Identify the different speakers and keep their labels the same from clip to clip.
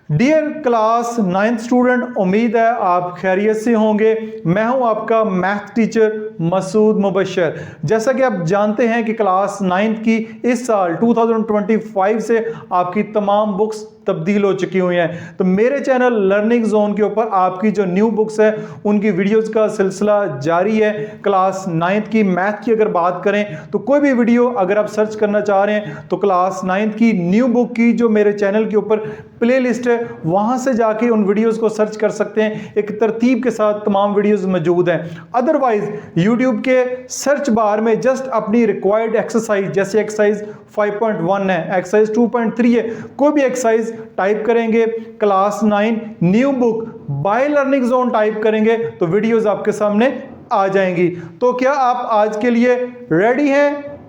Speaker 1: Dear class 9th student, उम्मीद है आप खैरियत से होंगे। मैं हूं आपका मैथ टीचर मसूद मुबशर। जैसा कि आप जानते हैं कि क्लास 9th की इस साल 2025 से आपकी तमाम बुक्स तब्दील हो चुकी हुई हैं। तो मेरे चैनल लर्निंग जोन के ऊपर आपकी जो न्यू बुक्स है उनकी वीडियोस का सिलसिला जारी है। क्लास 9th की मैथ की अगर बात करें तो कोई भी वीडियो अगर आप सर्च करना चाह रहे हैं तो क्लास 9th की न्यू बुक की जो मेरे चैनल के ऊपर प्लेलिस्ट है वहां से जाके उन वीडियोस को सर्च कर सकते हैं। एक तरतीब के साथ तमाम वीडियोस मौजूद हैं। अदरवाइज यूट्यूब के सर्च बार में जस्ट अपनी रिक्वायर्ड एक्सरसाइज, जैसे एक्सरसाइज 5.1 है, एक्सरसाइज 2.3 है, कोई भी एक्सरसाइज टाइप करेंगे, class 9 new book by learning zone type करेंगे तो वीडियोस आपके सामने आ जाएंगी। तो क्या आप आज के लिए रेडी हैं?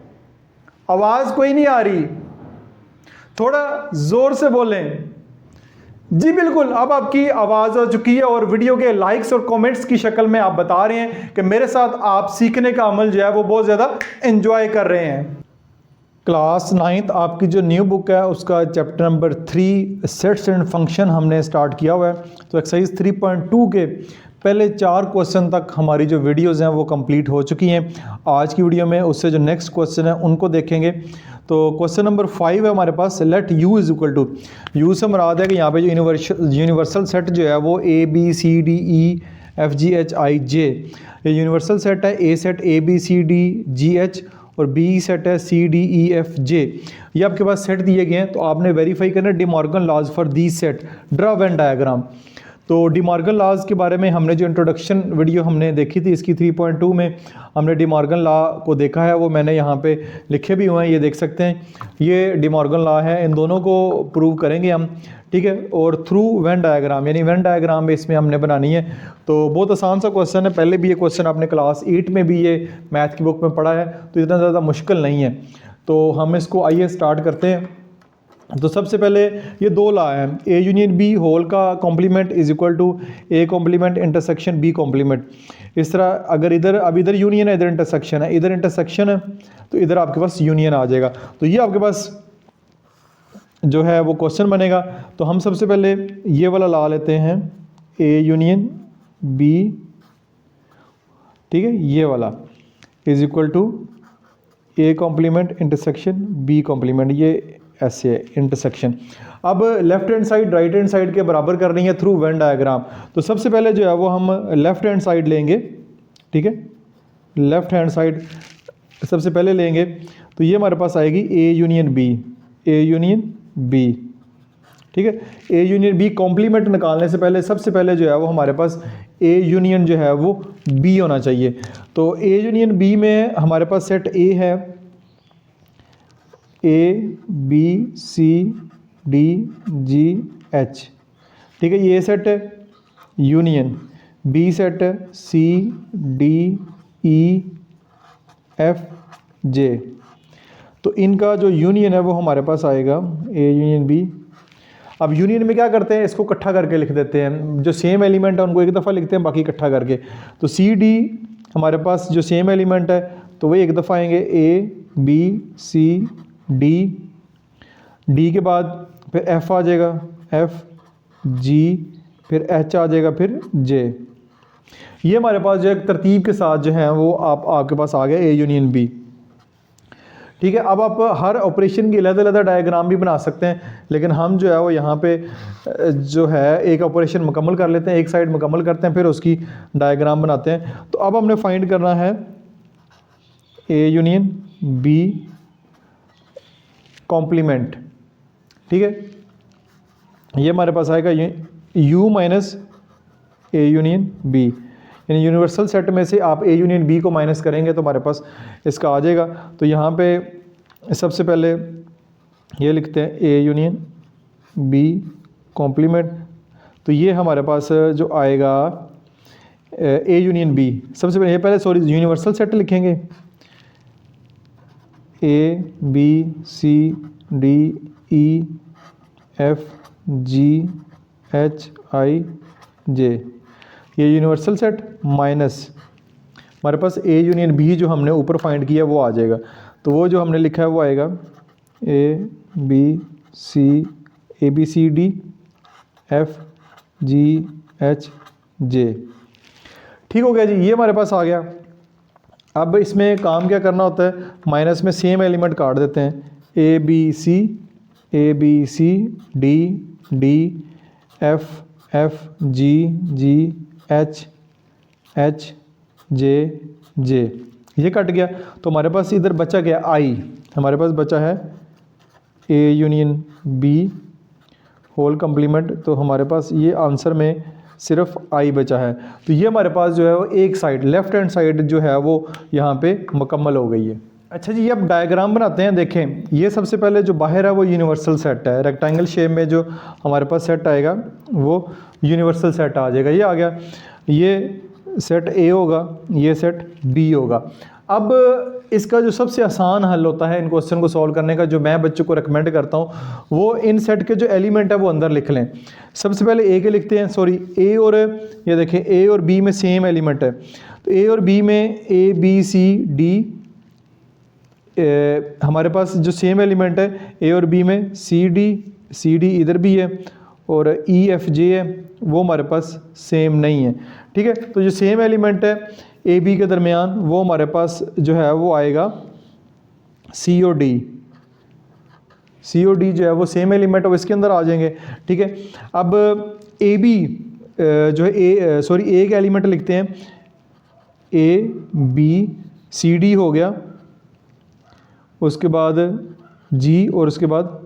Speaker 1: आवाज कोई नहीं आ रही, थोड़ा जोर से बोलें। जी बिल्कुल, अब आपकी आवाज आ चुकी है और वीडियो के लाइक्स और कमेंट्स की शक्ल में आप बता रहे हैं कि मेरे साथ आप सीखने का अमल जो है वो बहुत ज़्यादा एंजॉय कर रहे हैं। क्लास 9th आपकी जो न्यू बुक है उसका chapter number 3 sets and function हमने स्टार्ट किया हुआ है। तो एक्सरसाइज 3.2 के पहले 4 क्वेश्चन तक हमारी जो वीडियोज़ हैं वो कंप्लीट हो चुकी हैं। आज की वीडियो में उससे जो नेक्स्ट क्वेश्चन है उनको देखेंगे। तो क्वेश्चन नंबर 5 है हमारे पास, let u is equal to, u से मुराद है कि यहाँ पे जो यूनिवर्सल सेट जो है वो A B C D E F G H I J, ये यूनिवर्सल सेट है। A set A B C D G H और बी सेट है सी डी ई एफ जे। ये आपके पास सेट दिए गए हैं तो आपने वेरीफाई करना है De Morgan laws for the set, draw Venn diagram. तो डिमॉर्गन लॉज के बारे में हमने जो इंट्रोडक्शन वीडियो हमने देखी थी इसकी 3.2 में हमने डिमॉर्गन लॉ को देखा है, वो मैंने यहाँ पे लिखे भी हुए हैं, ये देख सकते हैं। ये डिमॉर्गन लॉ है, इन दोनों को प्रूव करेंगे हम, ठीक है। और थ्रू वेन डायग्राम, यानी वेन डायग्राम इसमें हमने बनानी है। तो बहुत आसान सा क्वेश्चन है, पहले भी ये क्वेश्चन आपने क्लास 8 में भी ये मैथ की बुक में पढ़ा है, तो इतना ज़्यादा मुश्किल नहीं है। तो हम इसको आइए स्टार्ट करते हैं। तो सबसे पहले ये दो लॉ है, ए यूनियन बी होल का complement is equal to A complement intersection B complement. इस तरह अगर इधर, अब इधर यूनियन है, इधर इंटरसेक्शन है, इधर इंटरसेक्शन है तो इधर आपके पास यूनियन आ जाएगा। तो ये आपके पास जो है वो क्वेश्चन बनेगा। तो हम सबसे पहले ये वाला लॉ लेते हैं, ए यूनियन बी, ठीक है, ये वाला is equal to A complement intersection B complement, ये ऐसे है इंटरसेक्शन। अब left hand side right hand side के बराबर करनी है थ्रू वेन डायग्राम। तो सबसे पहले जो है वो हम लेफ्ट हैंड साइड लेंगे, ठीक है, लेफ्ट हैंड साइड सबसे पहले लेंगे। तो ये हमारे पास आएगी A union B, A union B, ठीक है। ए यूनियन बी कॉम्प्लीमेंट निकालने से पहले सबसे पहले जो है वो हमारे पास ए यूनियन जो है वो बी होना चाहिए। तो ए यूनियन बी में हमारे पास सेट ए है, A B C D G H, ठीक है, ये सेट है। यूनियन बी सेट है सी डी ई एफ जे। तो इनका जो यूनियन है वो हमारे पास आएगा ए यूनियन बी। अब यूनियन में क्या करते हैं, इसको इकट्ठा करके लिख देते हैं, जो सेम एलिमेंट है उनको एक दफ़ा लिखते हैं, बाकी इकट्ठा करके। तो सी डी हमारे पास जो सेम एलिमेंट है तो वही एक दफ़ा आएंगे, A B C D, D के बाद फिर एफ आ जाएगा, एफ जी, फिर एच आ जाएगा, फिर जे। ये हमारे पास जो एक तरतीब के साथ जो है वो आपके पास आ गया ए यूनियन बी, ठीक है। अब आप हर ऑपरेशन की अलग-अलग डायग्राम भी बना सकते हैं, लेकिन हम जो है वो यहाँ पे जो है एक ऑपरेशन मुकम्मल कर लेते हैं, एक साइड मुकम्मल करते हैं, फिर उसकी डायग्राम बनाते हैं। तो अब हमने फाइंड करना है ए यूनियन बी कॉम्प्लीमेंट, ठीक है। ये हमारे पास आएगा U minus A union B, यानी यूनिवर्सल सेट में से आप ए यूनियन बी को माइनस करेंगे तो हमारे पास इसका आ जाएगा। तो यहाँ पे सबसे पहले ये लिखते हैं ए यूनियन बी कॉम्प्लीमेंट। तो ये हमारे पास जो आएगा ए यूनियन बी, सबसे पहले ये पहले यूनिवर्सल सेट लिखेंगे, A B C D E F G H I J, ये यूनिवर्सल सेट माइनस हमारे पास ए यूनियन बी जो हमने ऊपर फाइंड किया वो आ जाएगा। तो वो जो हमने लिखा है वो आएगा A B C D F G H J. ठीक हो गया जी, ये हमारे पास आ गया। अब इसमें काम क्या करना होता है, माइनस में सेम एलिमेंट काट देते हैं, A B C D D F G H J ये कट गया। तो हमारे पास इधर बचा गया आई, हमारे पास बचा है A union B whole complement. तो हमारे पास ये आंसर में सिर्फ आई बचा है। तो ये हमारे पास जो है वो एक साइड, लेफ्ट हैंड साइड जो है वो यहाँ पे मुकम्मल हो गई है। अच्छा जी, ये अब डायग्राम बनाते हैं। देखें, ये सबसे पहले जो बाहर है वो यूनिवर्सल सेट है, रेक्टेंगल शेप में जो हमारे पास सेट आएगा वो यूनिवर्सल सेट आ जाएगा। ये आ गया, ये सेट ए होगा, ये सेट बी होगा। अब इसका जो सबसे आसान हल होता है इन क्वेश्चन को सॉल्व करने का, जो मैं बच्चों को रिकमेंड करता हूँ, वो इन सेट के जो एलिमेंट है वो अंदर लिख लें। सबसे पहले ए के लिखते हैं, सॉरी ए और, ये देखें ए और बी में सेम एलिमेंट है, तो ए और बी में ए बी सी डी, हमारे पास जो सेम एलिमेंट है ए और बी में सी डी इधर भी है और ई एफ जे है, वो हमारे पास सेम नहीं है। ठीक है, तो जो सेम एलिमेंट है ए बी के दरमियान वो हमारे पास जो है वो आएगा सी ओ डी जो है वो सेम एलिमेंट है, वो इसके अंदर आ जाएंगे। ठीक है, अब ए बी जो है ए का एलिमेंट लिखते हैं, ए बी सी डी हो गया, उसके बाद जी और उसके बाद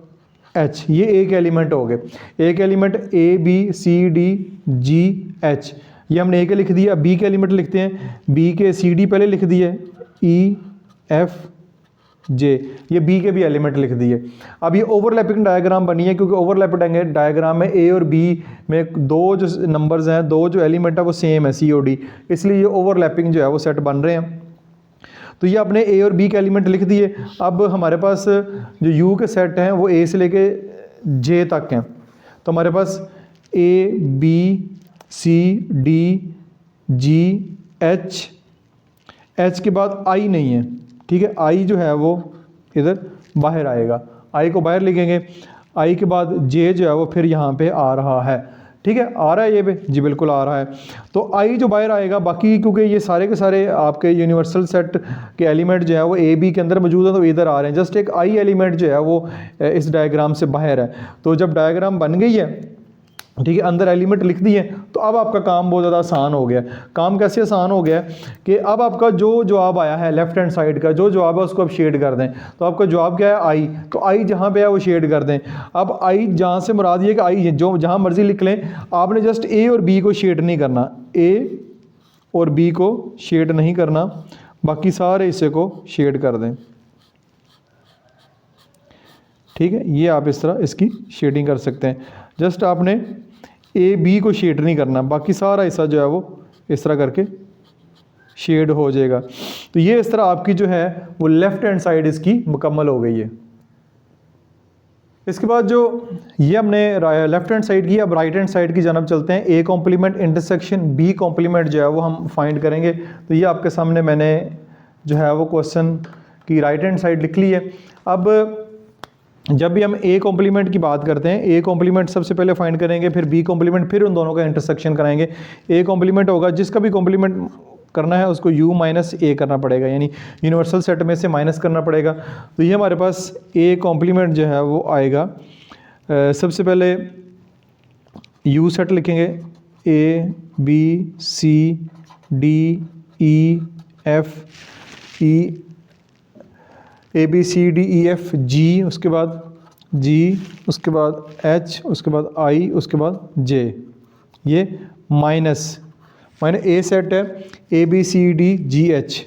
Speaker 1: एच, ये एक एलिमेंट हो गए। एक element A B C D G H, ये हमने ए के लिख दिया। अब बी के एलिमेंट लिखते हैं, बी के सी डी पहले लिख दिए, ई एफ जे, ये बी के भी एलिमेंट लिख दिए। अब ये ओवरलैपिंग डायग्राम बनी है, क्योंकि ओवरलैपिंग डायग्राम में ए और बी में दो जो नंबर्स हैं, दो जो एलिमेंट है वो सेम है, सी ओ डी, इसलिए ये ओवरलैपिंग जो है वो सेट बन रहे हैं। तो ये अपने ए और बी के एलिमेंट लिख दिए। अब हमारे पास जो यू के सेट हैं वो ए से लेके जे तक हैं, तो हमारे पास A B C D G H के बाद आई नहीं है। ठीक है, आई जो है वो इधर बाहर आएगा, आई को बाहर लिखेंगे। आई के बाद जे जो है वो फिर यहाँ पे आ रहा है। ठीक है, आ रहा है ये भी जी, बिल्कुल आ रहा है। तो आई जो बाहर आएगा, बाकी क्योंकि ये सारे के सारे आपके यूनिवर्सल सेट के एलिमेंट जो है वो ए बी के अंदर मौजूद है, तो इधर आ रहे हैं। जस्ट एक आई एलिमेंट जो है वो इस डायग्राम से बाहर है। तो जब डायग्राम बन गई है, ठीक है, अंदर एलिमेंट लिख दिए, तो अब आपका काम बहुत ज़्यादा आसान हो गया। काम कैसे आसान हो गया कि अब आपका जो जवाब आया है लेफ्ट हैंड साइड का, जो जवाब है उसको आप शेड कर दें। तो आपका जवाब क्या है, आई, तो आई जहाँ पे है वो शेड कर दें। अब आई जहाँ से मुराद ये कि आई जो जहाँ मर्जी लिख लें, आपने जस्ट ए और बी को शेड नहीं करना, ए और बी को शेड नहीं करना, बाकी सारे हिस्से को शेड कर दें। ठीक है, ये आप इस तरह इसकी शेडिंग कर सकते हैं। जस्ट आपने ए बी को शेड नहीं करना, बाकी सारा हिस्सा जो है वो इस तरह करके शेड हो जाएगा। तो ये इस तरह आपकी जो है वो लेफ्ट हैंड साइड इसकी मुकम्मल हो गई है। इसके बाद जो ये हमने लेफ्ट हैंड साइड की, अब राइट हैंड साइड की जानब चलते हैं। A complement intersection B complement जो है वो हम फाइंड करेंगे। तो ये आपके सामने मैंने जो है वो क्वेश्चन की राइट हैंड साइड लिख ली है। अब जब भी हम ए कॉम्प्लीमेंट की बात करते हैं, ए कॉम्प्लीमेंट सबसे पहले फाइंड करेंगे, फिर बी कॉम्प्लीमेंट, फिर उन दोनों का इंटरसेक्शन कराएंगे। ए कॉम्प्लीमेंट होगा, जिसका भी कॉम्प्लीमेंट करना है उसको u माइनस ए करना पड़ेगा, यानी यूनिवर्सल सेट में से माइनस करना पड़ेगा। तो ये हमारे पास ए कॉम्प्लीमेंट जो है वो आएगा। सबसे पहले u सेट लिखेंगे, A B C D E F E, A B C D E F G, उसके बाद जी, उसके बाद एच, उसके बाद आई, उसके बाद जे। ये माइनस ए सेट है, A B C D G H,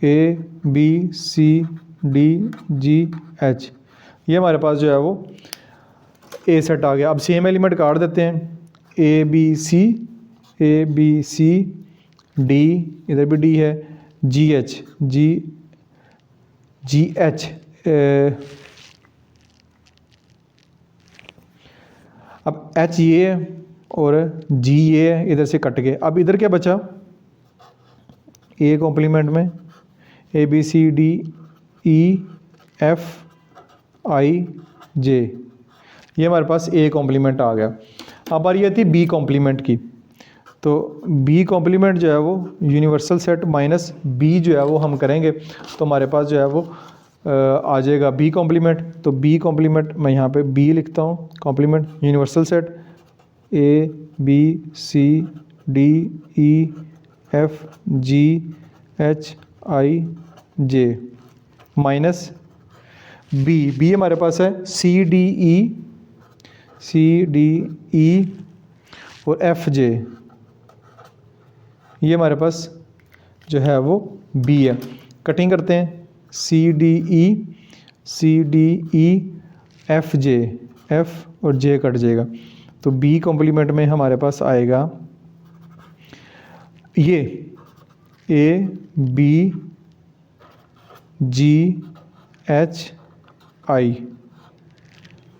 Speaker 1: A B C D G H, ये हमारे पास जो है वो ए सेट आ गया। अब सेम एलिमेंट काट देते हैं, ए बी सी डी, इधर भी डी है, जी एच अब एच ये है और जी ये है, इधर से कट गए। अब इधर क्या बचा, ए कॉम्प्लीमेंट में A B C D E F I J, ये हमारे पास ए कॉम्प्लीमेंट आ गया। अब बारी आती है बी कॉम्प्लीमेंट की। तो बी कॉम्प्लीमेंट जो है वो यूनिवर्सल सेट माइनस बी जो है वो हम करेंगे तो हमारे पास जो है वो आ जाएगा बी कॉम्प्लीमेंट। तो बी कॉम्प्लीमेंट मैं यहाँ पे बी लिखता हूँ, complement universal set A B C D E F G H I J minus B हमारे पास है सी डी ई और एफ जे, ये हमारे पास जो है वो बी है। कटिंग करते हैं, सी डी ई एफ जे, एफ और जे कट जाएगा। तो बी कॉम्प्लीमेंट में हमारे पास आएगा ये ए बी जी एच आई,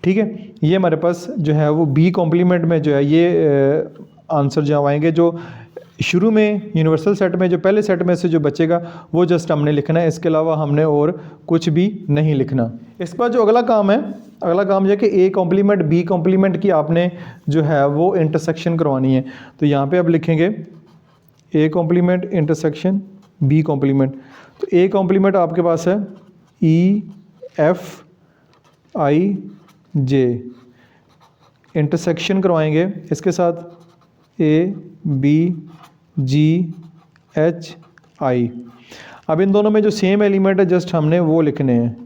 Speaker 1: ठीक है। ये हमारे पास जो है वो बी कॉम्प्लीमेंट में जो है ये आंसर जो आएंगे, जो शुरू में यूनिवर्सल सेट में जो पहले सेट में से जो बचेगा वो जस्ट हमने लिखना है, इसके अलावा हमने और कुछ भी नहीं लिखना। इसके बाद जो अगला काम है, अगला काम यह कि ए कॉम्प्लीमेंट बी कॉम्प्लीमेंट की आपने जो है वो इंटरसेक्शन करवानी है। तो यहाँ पे अब लिखेंगे A complement intersection B complement. तो ए कॉम्प्लीमेंट आपके पास है ई एफ आई जे, इंटरसेक्शन करवाएंगे इसके साथ ए बी जी एच आई। अब इन दोनों में जो सेम एलिमेंट है जस्ट हमने वो लिखने हैं,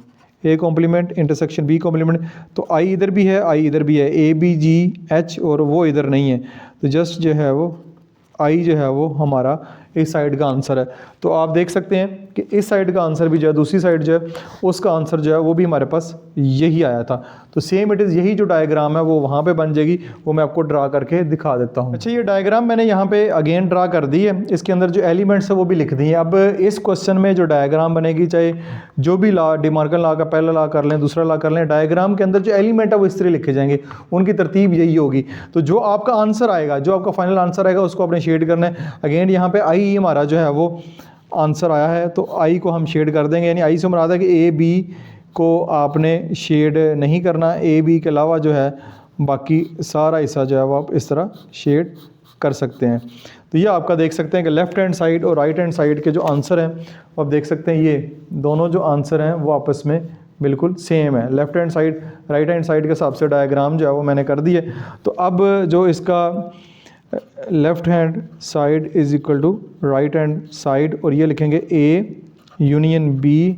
Speaker 1: A complement intersection B complement. तो आई इधर भी है, आई इधर भी है, ए बी जी एच और वो इधर नहीं है, तो जस्ट जो है वो आई जो है वो हमारा इस साइड का आंसर है। तो आप देख सकते हैं कि इस साइड का आंसर भी जो है, दूसरी साइड जो है उसका आंसर जो है वो भी हमारे पास यही आया था। तो सेम इट इज़ यही जो डायग्राम है वो वहाँ पे बन जाएगी, वो मैं आपको ड्रा करके दिखा देता हूँ। अच्छा, ये डायग्राम मैंने यहाँ पे अगेन ड्रा कर दी है, इसके अंदर जो एलिमेंट्स है वो भी लिख दिए। अब इस क्वेश्चन में जो डायग्राम बनेगी, चाहे जो भी लॉ, डिमार्कन लॉ का पहला लॉ कर लें, दूसरा लॉ कर लें, डायग्राम के अंदर जो एलिमेंट है वो इस तरह लिखे जाएंगे, उनकी तरतीब यही होगी। तो जो आपका आंसर आएगा, जो आपका फाइनल आंसर आएगा उसको आपने शेड करना है। अगेन यहाँ पे आई हमारा जो है वो आंसर आया है, तो आई को हम शेड कर देंगे, यानी आई से मुराद है कि ए बी को आपने शेड नहीं करना, ए बी के अलावा जो है बाकी सारा हिस्सा जो है वो आप इस तरह शेड कर सकते हैं। तो ये आपका देख सकते हैं कि लेफ़्ट हैंड साइड और राइट हैंड साइड के जो आंसर हैं वो आप देख सकते हैं, ये दोनों जो आंसर हैं वो आपस में बिल्कुल सेम है। Left hand side right hand side के हिसाब से डायग्राम जो है वो मैंने कर दी है। तो अब जो इसका left hand side is equal to right hand side, और ये लिखेंगे A union B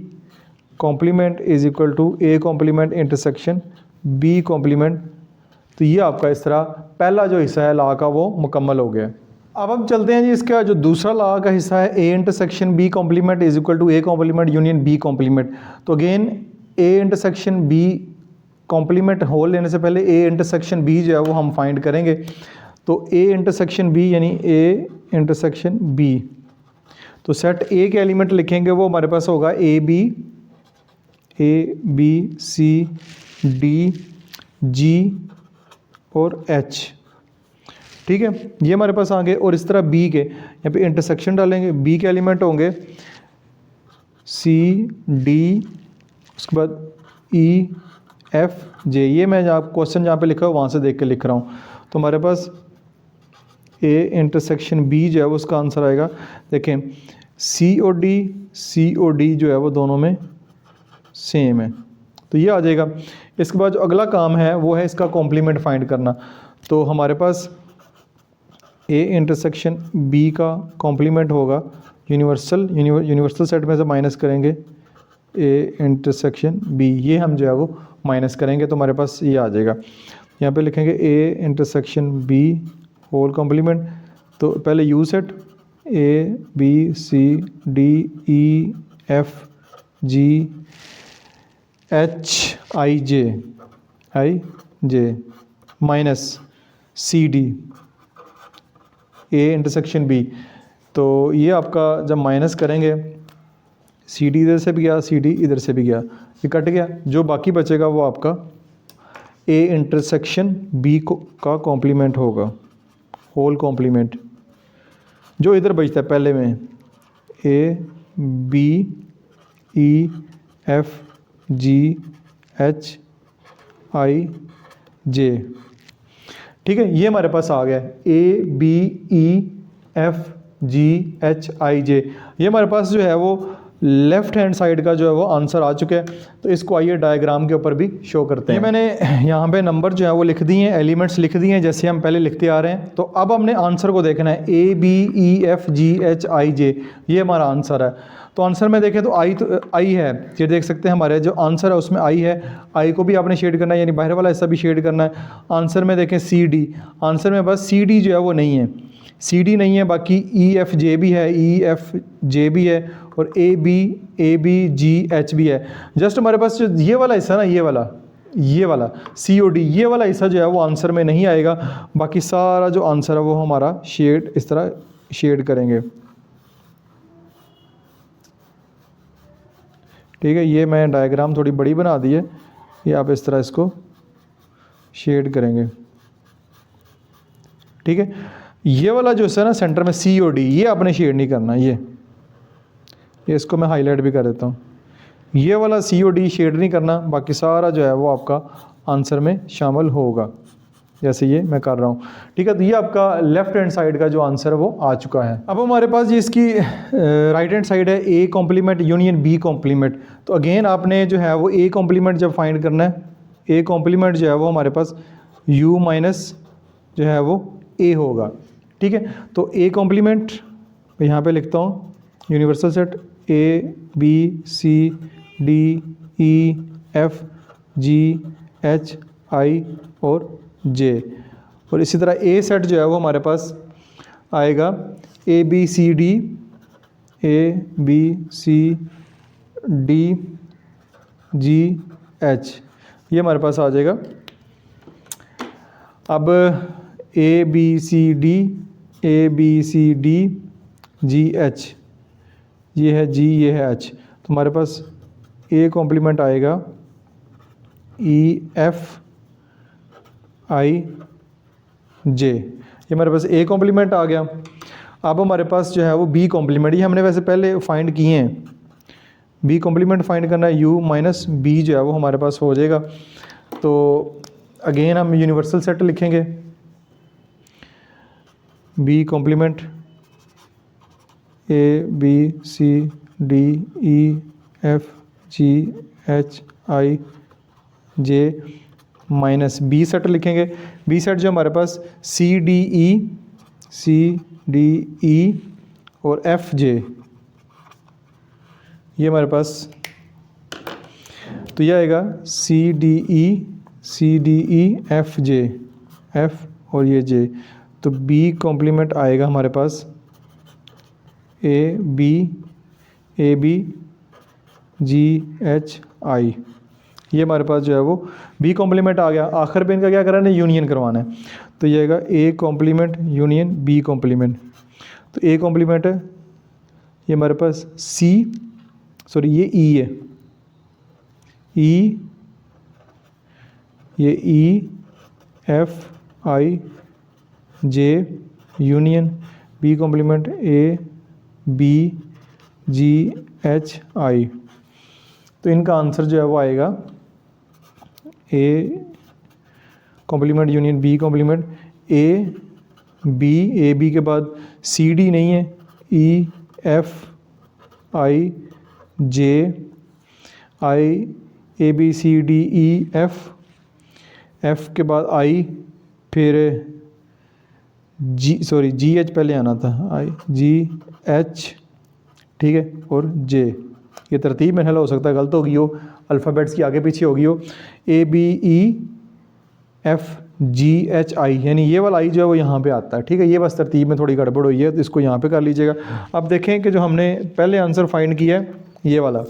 Speaker 1: complement is equal to A complement intersection B complement. तो ये आपका इस तरह पहला जो हिस्सा है लॉ का वो मुकम्मल हो गया। अब हम चलते हैं जी, इसका जो दूसरा लॉ का हिस्सा है A intersection B complement is equal to A complement union B complement. तो again A intersection B complement whole लेने से पहले ए इंटरसेक्शन बी जो है वो हम फाइंड करेंगे। तो ए इंटरसेक्शन बी यानी ए इंटरसेक्शन बी, तो सेट ए के एलिमेंट लिखेंगे वो हमारे पास होगा ए बी सी डी जी और एच, ठीक है। ये हमारे पास आ गए, और इस तरह बी के यहाँ पे इंटरसेक्शन डालेंगे, बी के एलिमेंट होंगे सी डी, उसके बाद ई एफ जे। ये मैं जहाँ क्वेश्चन जहाँ पे लिखा है वहाँ से देख के लिख रहा हूँ। तो हमारे पास ए इंटरसेक्शन बी जो है वो उसका आंसर आएगा, देखें सी और डी जो है वो दोनों में सेम है, तो ये आ जाएगा। इसके बाद जो अगला काम है वो है इसका कॉम्प्लीमेंट फाइंड करना। तो हमारे पास ए इंटरसेक्शन बी का कॉम्प्लीमेंट होगा यूनिवर्सल सेट में से माइनस करेंगे ए इंटरसेक्शन बी, ये हम जो है वो माइनस करेंगे तो हमारे पास ये आ जाएगा। यहाँ पे लिखेंगे A intersection B whole complement. तो पहले U set A B C D E F G H I J minus C D A intersection B. तो ये आपका जब माइनस करेंगे, सी डी इधर से भी गया, सी डी इधर से भी गया, ये कट गया, जो बाकी बचेगा वो आपका ए इंटरसेक्शन बी का कॉम्प्लीमेंट होगा, होल कॉम्प्लीमेंट। जो इधर बचता है पहले में A B E F G H I J. ठीक है, ये हमारे पास आ गया ABEFGHIJ। ये हमारे पास जो है वो लेफ़्ट हैंड साइड का जो है वो आंसर आ चुका है। तो इसको आइए डायग्राम के ऊपर भी शो करते हैं। ये मैंने यहाँ पे नंबर जो है वो लिख दिए हैं, एलिमेंट्स लिख दिए हैं जैसे हम पहले लिखते आ रहे हैं। तो अब हमने आंसर को देखना है ABEFGHIJ, ये हमारा आंसर है। तो आंसर में देखें तो आई है, ये देख सकते हैं हमारे जो आंसर है उसमें आई है। आई को भी आपने शेड करना है, यानी बाहर वाला हिस्सा भी शेड करना है। आंसर में देखें CD, आंसर में बस CD जो है वो नहीं है, CD नहीं है, बाकी EFJ भी है, EFJ भी है और ABGH भी है। जस्ट हमारे पास जो ये वाला हिस्सा ना, ये वाला COD, ये वाला हिस्सा जो है वो आंसर में नहीं आएगा। बाकी सारा जो आंसर है वो हमारा शेड इस तरह शेड करेंगे। ठीक है, ये मैं डायग्राम थोड़ी बड़ी बना दी है, ये आप इस तरह इसको शेड करेंगे। ठीक है, ये वाला जो है ना सेंटर में COD, ये आपने शेड नहीं करना। ये इसको मैं हाईलाइट भी कर देता हूँ। ये वाला COD शेड नहीं करना, बाकी सारा जो है वो आपका आंसर में शामिल होगा, जैसे ये मैं कर रहा हूँ। ठीक है, तो ये आपका लेफ्ट हैंड साइड का जो आंसर है वो आ चुका है। अब हमारे पास ये इसकी राइट हैंड साइड है A complement union B complement. तो अगेन आपने जो है वो A कॉम्प्लीमेंट जब फाइंड करना है, A कॉम्प्लीमेंट जो है वो हमारे पास U माइनस जो है वो A होगा। ठीक है, तो A कॉम्प्लीमेंट यहाँ पे लिखता हूँ, यूनिवर्सल सेट ABCDEFGHI और J। और इसी तरह A सेट जो है वो हमारे पास आएगा ABCDGH, ये हमारे पास आ जाएगा। अब ABCDGH, ये है G, ये है H, तो हमारे पास A कॉम्प्लीमेंट आएगा EFIJ, ये हमारे पास A कॉम्प्लीमेंट आ गया। अब हमारे पास जो है वो B कॉम्प्लीमेंट, ये हमने वैसे पहले फाइंड किए हैं। B कॉम्प्लीमेंट फाइंड करना है, U माइनस B जो है वो हमारे पास हो जाएगा। तो अगेन हम यूनिवर्सल सेट लिखेंगे, B complement ABCDEFGHIJ minus B set लिखेंगे। B सेट जो हमारे पास CDE और FJ, ये हमारे पास, तो ये आएगा CDE FJ, F और ये J। तो B कॉम्प्लीमेंट आएगा हमारे पास ABGHI, ये हमारे पास जो है वो B कॉम्प्लीमेंट आ गया। आखिर पे इनका क्या कराना है, यूनियन करवाना है। तो ये आएगा A complement union B complement. तो A कॉम्प्लीमेंट है, ये हमारे पास ये E है, ये EFIJ union B complement ABGHI। तो इनका आंसर जो है वो आएगा A complement union B complement AB के बाद CD नहीं है, EFIJ ABCDEF, F के बाद I, फिर GH पहले आना था, GH, ठीक है, और J। ये तरतीब में हो सकता है गलत होगी हो, अल्फ़ाबेट्स की आगे पीछे होगी हो। ABEFGHI, यानी ये वाला I जो है वो यहाँ पे आता है। ठीक है, ये बस तरतीब में थोड़ी गड़बड़ हुई है, तो इसको यहाँ पे कर लीजिएगा। अब देखें कि जो हमने पहले आंसर फाइंड किया है, ये वाला,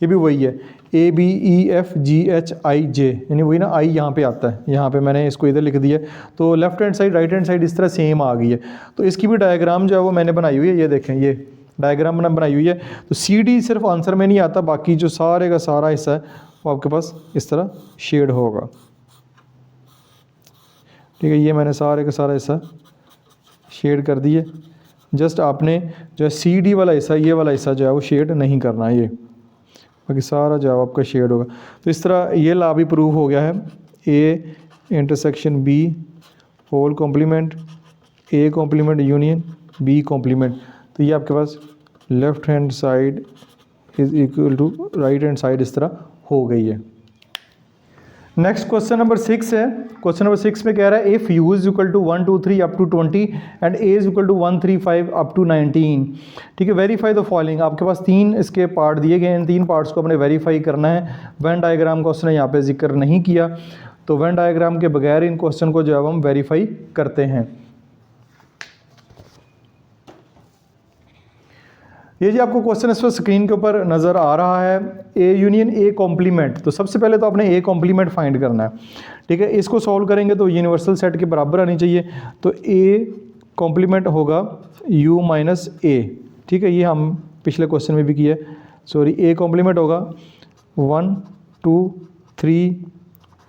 Speaker 1: ये भी वही है ABEFGHIJ, यानी वही ना, I यहाँ पे आता है, यहाँ पे मैंने इसको इधर लिख दिया। तो left hand side right hand side इस तरह सेम आ गई है। तो इसकी भी डायग्राम जो है वो मैंने बनाई हुई है, ये देखें, ये डायग्राम बनाई हुई है। तो CD सिर्फ आंसर में नहीं आता, बाकी जो सारे का सारा हिस्सा है वो आपके पास इस तरह शेड होगा। ठीक है, ये मैंने सारे का सारा हिस्सा शेड कर दिए। जस्ट आपने जो है CD वाला हिस्सा, ये वाला हिस्सा जो है वो शेड नहीं करना है, ये बाकी सारा जो है आपका शेड होगा। तो इस तरह ये ला भी प्रूव हो गया है A intersection B whole complement, A complement union B complement. तो ये आपके पास left hand side is equal to right hand side इस तरह हो गई है। नेक्स्ट क्वेश्चन नंबर 6 है। क्वेश्चन नंबर 6 में कह रहा है if U is equal to 1 2 3 up to 20 and A is equal to 1 3 5 up to 19। ठीक है, वेरीफाई द फॉलोइंग। आपके पास 3 इसके पार्ट दिए गए हैं, इन 3 पार्ट्स को अपने वेरीफाई करना है। वेन डायग्राम का उसने यहाँ पे जिक्र नहीं किया, तो वेन डायग्राम के बगैर इन क्वेश्चन को जो है हम वेरीफाई करते हैं। ये जी आपको क्वेश्चन इस पर स्क्रीन के ऊपर नज़र आ रहा है, ए यूनियन ए कॉम्प्लीमेंट। तो सबसे पहले तो आपने ए कॉम्प्लीमेंट फाइंड करना है। ठीक है, इसको सॉल्व करेंगे तो यूनिवर्सल सेट के बराबर आनी चाहिए। तो ए कॉम्प्लीमेंट होगा यू माइनस ए। ठीक है, ये हम पिछले क्वेश्चन में भी किया है। सॉरी, ए कॉम्प्लीमेंट होगा 1 2 3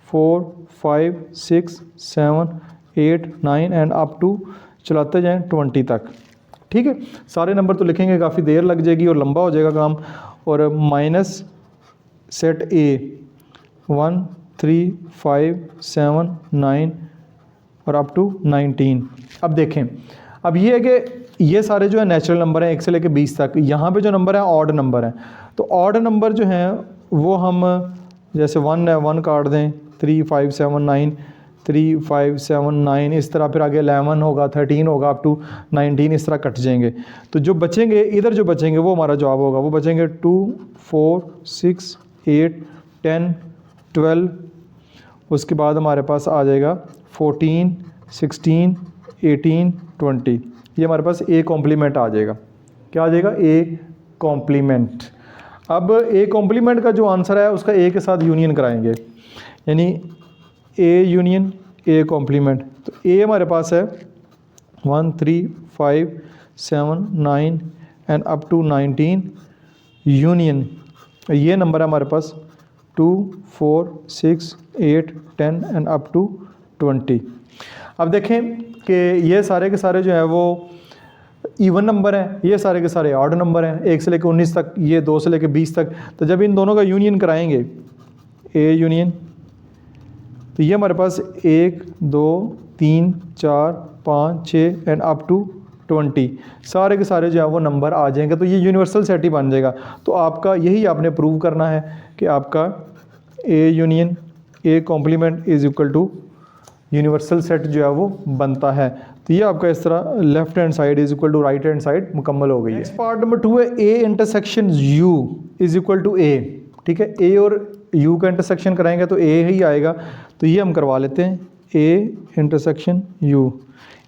Speaker 1: 4 5 6 7 8 9 एंड अप टू चलाते जाएँ 20 तक। ठीक है, सारे नंबर तो लिखेंगे काफ़ी देर लग जाएगी और लंबा हो जाएगा काम। और माइनस सेट ए 1 3 5 7 9 और अप टू 19। अब देखें, अब ये है कि ये सारे जो है नेचुरल नंबर हैं 1 से लेकर 20 तक। यहाँ पे जो नंबर है ऑड नंबर है। तो ऑड नंबर जो हैं वो हम जैसे 1 है 1 काट दें, 3 5 7 9 3 5 7 9 इस तरह, फिर आगे 11 होगा 13 होगा अप टू 19 इस तरह कट जाएंगे। तो जो बचेंगे इधर जो बचेंगे वो हमारा जवाब होगा। वो बचेंगे 2 4 6 8 10 12। उसके बाद हमारे पास आ जाएगा 14 16 18 20। ये हमारे पास ए कॉम्प्लीमेंट आ जाएगा। क्या आ जाएगा? A complement. अब ए कॉम्प्लीमेंट का जो आंसर है उसका ए के साथ यूनियन कराएंगे, यानी ए यूनियन ए कॉम्प्लीमेंट। तो ए हमारे पास है 1 3 5 7 9 एंड अप टू 19 यूनियन ये नंबर है हमारे पास 2 4 6 8 10 एंड अप टू 20। अब देखें कि ये सारे के सारे जो है वो इवन नंबर हैं, ये सारे के सारे ऑड नंबर हैं 1 से लेकर 19 तक, ये 2 से लेकर 20 तक। तो जब इन दोनों का यूनियन कराएंगे ए यूनियन, तो ये हमारे पास 1 2 3 4 5 6 एंड अप टू 20 सारे के सारे जो है वो नंबर आ जाएंगे। तो ये यूनिवर्सल सेट ही बन जाएगा। तो आपका यही आपने प्रूव करना है कि आपका A union A complement is equal to universal set जो है वो बनता है। तो ये आपका इस तरह left hand side is equal to right hand side मुकम्मल हो गई है। नेक्स्ट पार्ट नंबर 2 है A intersection U is equal to A. ठीक है, ए और यू का इंटरसेक्शन कराएंगे तो ए ही आएगा। तो ये हम करवा लेते हैं, ए इंटरसेक्शन यू।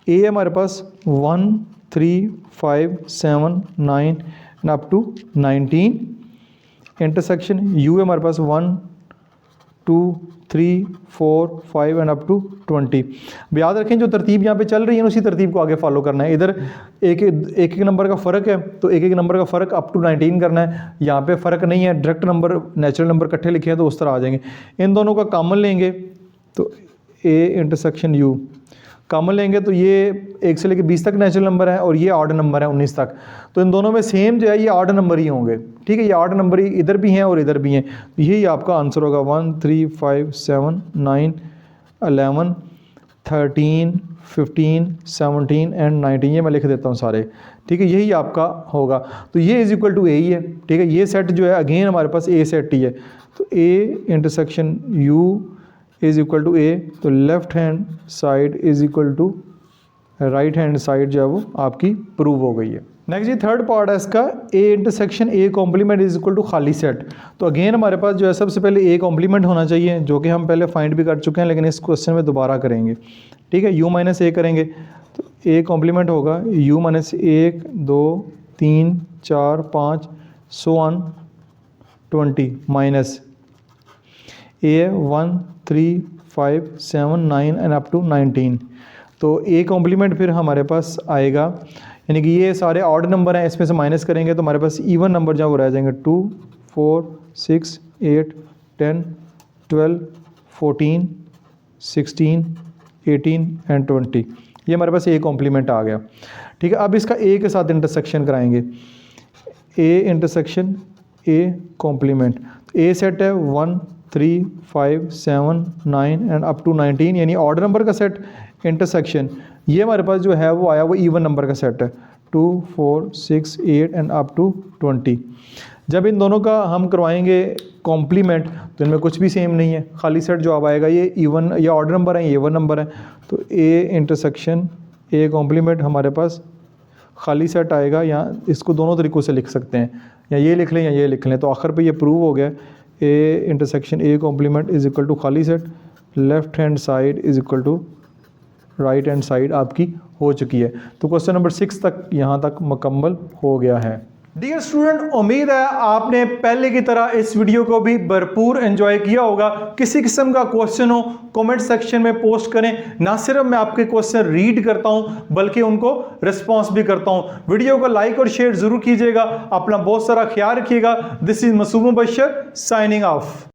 Speaker 1: ए हमारे पास 1 3 5 7 9 and up to 19। Intersection U है हमारे पास 1 2 3 4 5 एंड अप टू 20। याद रखें जो तरतीब यहाँ पे चल रही है उसी तरतीब को आगे फॉलो करना है। इधर एक नंबर का फ़र्क है तो एक नंबर का फ़र्क अप टू 19 करना है। यहाँ पे फ़र्क नहीं है, डायरेक्ट नंबर नेचुरल नंबर इकट्ठे लिखे हैं तो उस तरह आ जाएंगे। इन दोनों का कॉमन लेंगे तो ए इंटरसेक्शन यू कॉमन लेंगे तो ये 1 से लेकर 20 तक नेचुरल नंबर है और ये ऑड नंबर है 19 तक। तो इन दोनों में सेम जो है ये ऑड नंबर ही होंगे। ठीक है, ये ऑड नंबर ही इधर भी हैं और इधर भी हैं। तो यही आपका आंसर होगा 1 3 5 7 9 11 13 15 17 एंड 19। ये मैं लिख देता हूँ सारे। ठीक है, यही आपका होगा। तो ये इज इक्वल टू ए ही है। ठीक है, ये सेट जो है अगेन हमारे पास ए सेट ही है। तो A intersection U is equal to A. तो left hand side is equal to right hand side जो है वो आपकी प्रूव हो गई है। नेक्स्ट जी थर्ड पार्ट है इसका, A intersection A complement is equal to खाली सेट। तो अगेन हमारे पास जो है सबसे पहले ए कॉम्प्लीमेंट होना चाहिए, जो कि हम पहले फाइंड भी कर चुके हैं लेकिन इस क्वेश्चन में दोबारा करेंगे। ठीक है, यू माइनस ए करेंगे तो ए कॉम्प्लीमेंट होगा U minus 1 2 3 4 5 so on 20 minus A 1 3 5 7 9 and up to 19। तो ए कॉम्प्लीमेंट फिर हमारे पास आएगा, यानी कि ये सारे ऑड नंबर हैं, इसमें से माइनस करेंगे तो हमारे पास इवन नंबर जहाँ वो रह जाएंगे 2 4 6 8 10 12 14 16 18 एंड 20। ये हमारे पास ए कॉम्प्लीमेंट आ गया। ठीक है, अब इसका ए के साथ इंटरसेक्शन कराएंगे, A intersection A complement. A set है 1 3, 5, 7, 9 एंड अप टू 19, यानी ऑड नंबर का सेट इंटरसेक्शन ये हमारे पास जो है वो आया वो इवन नंबर का सेट है 2, 4, 6, 8 एंड अप टू 20। जब इन दोनों का हम करवाएंगे कॉम्प्लीमेंट तो इनमें कुछ भी सेम नहीं है, खाली सेट जवाब आएगा ये इवन या ऑड नंबर है, ये इवन नंबर है। तो ए इंटरसेक्शन ए कॉम्प्लीमेंट हमारे पास खाली सेट आएगा, या इसको दोनों तरीक़ों से लिख सकते हैं, या ये लिख लें या ये लिख लें। तो आखिर पे ये प्रूव हो गया A intersection A complement is equal to खाली set, left hand side is equal to right hand side आपकी हो चुकी है। तो क्वेश्चन नंबर 6 तक यहाँ तक मुकम्मल हो गया है। डियर स्टूडेंट, उम्मीद है आपने पहले की तरह इस वीडियो को भी भरपूर एंजॉय किया होगा। किसी किस्म का क्वेश्चन हो कमेंट सेक्शन में पोस्ट करें, ना सिर्फ मैं आपके क्वेश्चन रीड करता हूं बल्कि उनको रिस्पॉन्स भी करता हूं। वीडियो को लाइक और शेयर जरूर कीजिएगा। अपना बहुत सारा ख्याल रखिएगा। This is Masood Mubashar signing of.